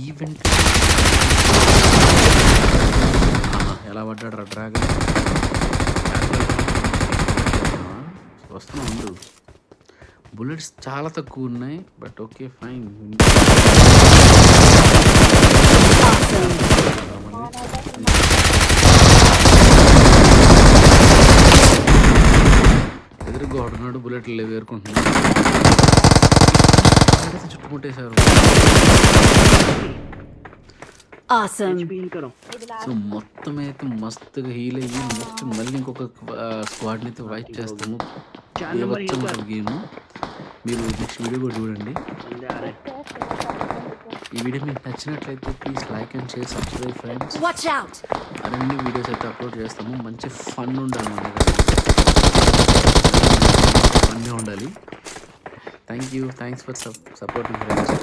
Event ఎలా పడ్డాడు రా డ్రాగన్. వస్తున్నా ఉండు. బుల్లెట్స్ చాలా తక్కువ ఉన్నాయి, బట్ ఓకే ఫైన్. ఎదురుగా కొడుతున్నాడు, బుల్లెట్లు లేవు, ఎదుర్కొంటున్నాడు. చుట్టుముట్టేశారు. సో మొత్తం అయితే మస్తుగా హీల్ అయ్యి నెక్స్ట్ మళ్ళీ ఇంకొక స్క్వాడ్ని అయితే వైప్ చేస్తాము. గేమ్ మీరు నెక్స్ట్ వీడియో కూడా చూడండి. ఈ వీడియో మీకు నచ్చినట్లయితే please like and share, subscribe friends. అన్ని వీడియోస్ అయితే అప్లోడ్ చేస్తాము. మంచి ఫన్ ఉండాలి మన దగ్గర, ఫన్గా ఉండాలి. Thanks for supporting friends.